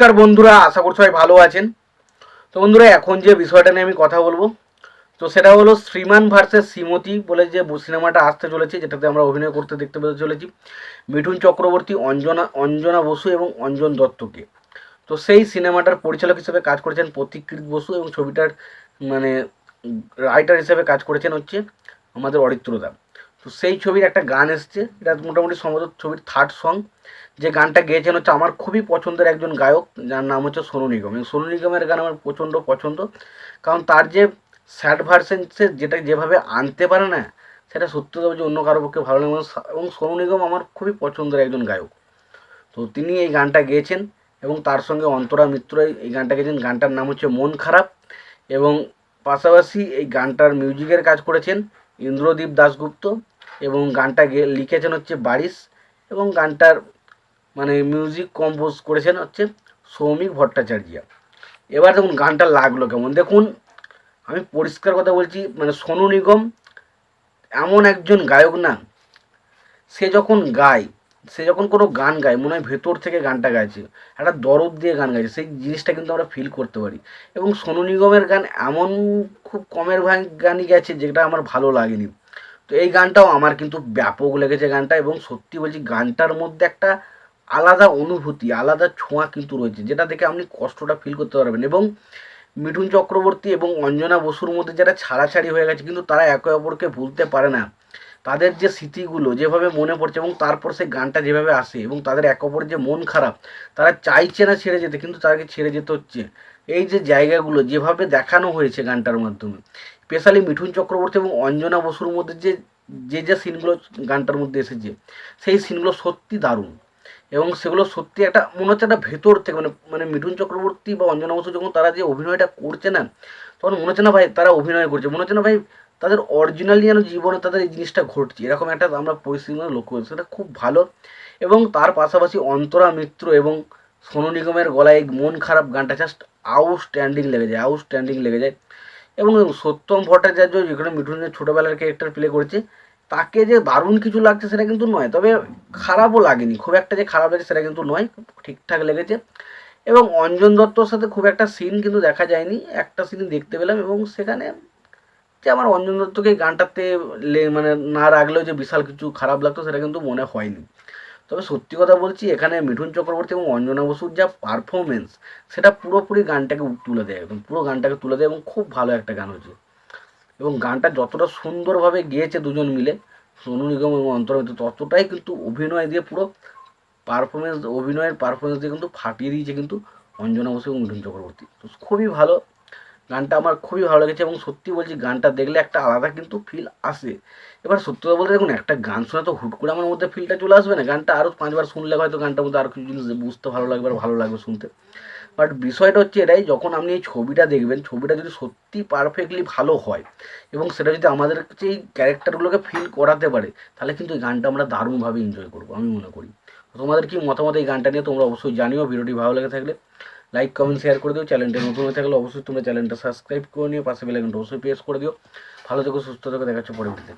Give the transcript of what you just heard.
নমস্কার বন্ধুরা, আশা করছি সবাই ভালো আছেন। তো বন্ধুরা, এখন যে বিষয়টা নিয়ে আমি কথা বলবো, তো সেটা হলো শ্রীমান ভার্সেস শ্রীমতী বলে যে সিনেমাটা আসতে চলেছে, যেটাতে আমরা অভিনয় করতে দেখতে পেতে চলেছি মিঠুন চক্রবর্তী, অঞ্জনা অঞ্জনা বসু এবং অঞ্জন দত্তকে। তো সেই সিনেমাটার পরিচালক হিসেবে কাজ করেছেন প্রতীকৃত বসু এবং ছবিটার মানে রাইটার হিসেবে কাজ করেছেন হচ্ছে আমাদের অরিত্রদা। তো সেই ছবির একটা গান এসছে, এটা মোটামুটি সম্ভবত ছবির থার্ড সং। যে গানটা গেয়েছেন হচ্ছে আমার খুবই পছন্দের একজন গায়ক, যার নাম হচ্ছে সোনু নিগম। এবং সোনু নিগমের গান আমার প্রচণ্ড পছন্দ, কারণ তার যে স্যাড ভার্সেন সে যেটা যেভাবে আনতে পারে না, সেটা সত্যি কথা যে অন্য কারো পক্ষে ভালো লাগে। এবং সোনু নিগম আমার খুবই পছন্দের একজন গায়ক। তো তিনি এই গানটা গেয়েছেন এবং তার সঙ্গে অন্তরা মিত্র এই গানটা গেয়েছেন। গানটার নাম হচ্ছে মন খারাপ। এবং পাশাপাশি এই গানটার মিউজিকের কাজ করেছেন ইন্দ্রদীপ দাশগুপ্ত এবং গানটা লিখেছেন হচ্ছে বারিশ। এবং গানটার মিউজিক কম্পোজ করেছেন হচ্ছে সৌমিক ভট্টাচার্য। এবার দেখুন গানটা লাগলো কেমন। দেখুন, আমি পরিষ্কার কথা বলছি, সোনু নিগম এমন একজন গায়ক না, সে যখন গায়, সে যখন কোনো গান গায় মনে হয় ভেতর থেকে গানটা গাইছে, একটা দরদ দিয়ে গান গাইছে, সেই জিনিসটা কিন্তু আমরা ফিল করতে পারি। এবং সোনু নিগমের গান এমন খুব কমের গানই গেছে যেটা আমার ভালো লাগেনি। তো এই গানটাও আমার কিন্তু ব্যাপক লেগেছে গানটা। এবং সত্যি বলছি, গানটার মধ্যে একটা আলাদা অনুভূতি, আলাদা ছোঁয়া কিন্তু রয়েছে, যেটা দেখে আপনি কষ্টটা ফিল করতে পারবেন। এবং মিঠুন চক্রবর্তী এবং অঞ্জনা বসুর মধ্যে যারা ছাড়াছাড়ি হয়ে গেছে, কিন্তু তারা একে অপরকে ভুলতে পারে না। তাদের যে স্মৃতিগুলো যেভাবে মনে পড়ছে এবং তারপর সেই গানটা যেভাবে আসে, এবং তাদের একে অপরের যে মন খারাপ, তারা চাইছে না ছেড়ে যেতে, কিন্তু তাদেরকে ছেড়ে যেতে হচ্ছে। এই যে জায়গাগুলো যেভাবে দেখানো হয়েছে গানটার মাধ্যমে, স্পেশালি মিঠুন চক্রবর্তী এবং অঞ্জনা বসুর মধ্যে যে যে যে সিনগুলো গানটার মধ্যে এসেছে, সেই সিনগুলো সত্যি দারুণ। এবং সেগুলো সত্যি একটা মনে হচ্ছে একটা ভেতর থেকে মিঠুন চক্রবর্তী বা অঞ্জনা বসু যখন তারা যে অভিনয়টা করছে না, তখন মনে হচ্ছে না ভাই তারা অভিনয় করছে, মনে হচ্ছে না ভাই তাদের অরিজিনালি যেন জীবনে তাদের এই জিনিসটা ঘটছে, এরকম একটা আমরা পরিস্থিতি লক্ষ্য করছি। সেটা খুব ভালো। এবং তার পাশাপাশি অন্তরা মিত্র এবং সোনু নিগমের গলায় এই মন খারাপ গানটা জাস্ট আউটস্ট্যান্ডিং লেগে যায়, আউটস্ট্যান্ডিং লেগে যায়। এবং সত্যম ভট্টাচার্য যেখানে মিঠুনের ছোটোবেলার ক্যারেক্টার প্লে করেছে, তাকে যে দারুণ কিছু লাগছে সেটা কিন্তু নয়, তবে খারাপও লাগেনি, খুব একটা যে খারাপ লাগছে সেটা কিন্তু নয়, ঠিকঠাক লেগেছে। এবং অঞ্জন দত্তর সাথে খুব একটা সিন কিন্তু দেখা যায়নি, একটা সিন দেখতে পেলাম। এবং সেখানে যে আমার অঞ্জন দত্তকে এই গানটাতে না রাখলেও যে বিশাল কিছু খারাপ লাগতো সেটা কিন্তু মনে হয়নি। তবে সত্যি কথা বলছি, এখানে মিঠুন চক্রবর্তী এবং অঞ্জনা বসুর যা পারফরমেন্স, সেটা পুরোপুরি গানটাকে তুলে দেয়, একদম পুরো গানটাকে তুলে দেয়। এবং খুব ভালো একটা গান হয়েছে। এবং গানটা যতটা সুন্দরভাবে গেয়েছে দুজন মিলে, সোনু নিগম এবং অন্তরা মিত্র, ততটাই কিন্তু অভিনয় দিয়ে পুরো অভিনয়ের পারফরমেন্স দিয়ে কিন্তু ফাটিয়ে দিয়েছে কিন্তু অঞ্জনা বসু এবং মিঠুন চক্রবর্তী। তো খুবই ভালো গানটা, আমার খুবই ভালো লেগেছে। এবং সত্যি বলছি, গানটা দেখলে একটা আলাদা কিন্তু ফিল আসে। এবার সত্যি কথা বলতে, দেখুন একটা গান শুনে তো হুট করে আমার মধ্যে ফিলটা চলে আসবে না, গানটা আরও 5বার শুনলে হয়তো গানটার মধ্যে আরও কিছু জিনিস বুঝতে ভালো লাগবে আর ভালো লাগবে শুনতে। বাট বিষয়টা হচ্ছে এটাই, যখন আপনি এই ছবিটা দেখবেন, ছবিটা যদি সত্যি পারফেক্টলি ভালো হয় এবং সেটা যদি আমাদের কাছে এই ক্যারেক্টারগুলোকে ফিল করাতে পারে, তাহলে কিন্তু এই গানটা আমরা দারুণভাবে এনজয় করবো, আমি মনে করি। তোমাদের কি মতামত এই গানটা নিয়ে তোমরা অবশ্যই জানিও। ভিডিওটি ভালো লেগে থাকলে লাইক কমেন্ট শেয়ার করে দিও। চ্যানেলটা নতুন হয়ে থাকলে অবশ্যই তোমরা চ্যানেলটা সাবস্ক্রাইব করে নিও, পাশে বেল আইকনটা অবশ্যই প্রেস করে দিও। ভালো থেকো, সুস্থ থেকো, দেখাচ্ছ পরবর্তীতে।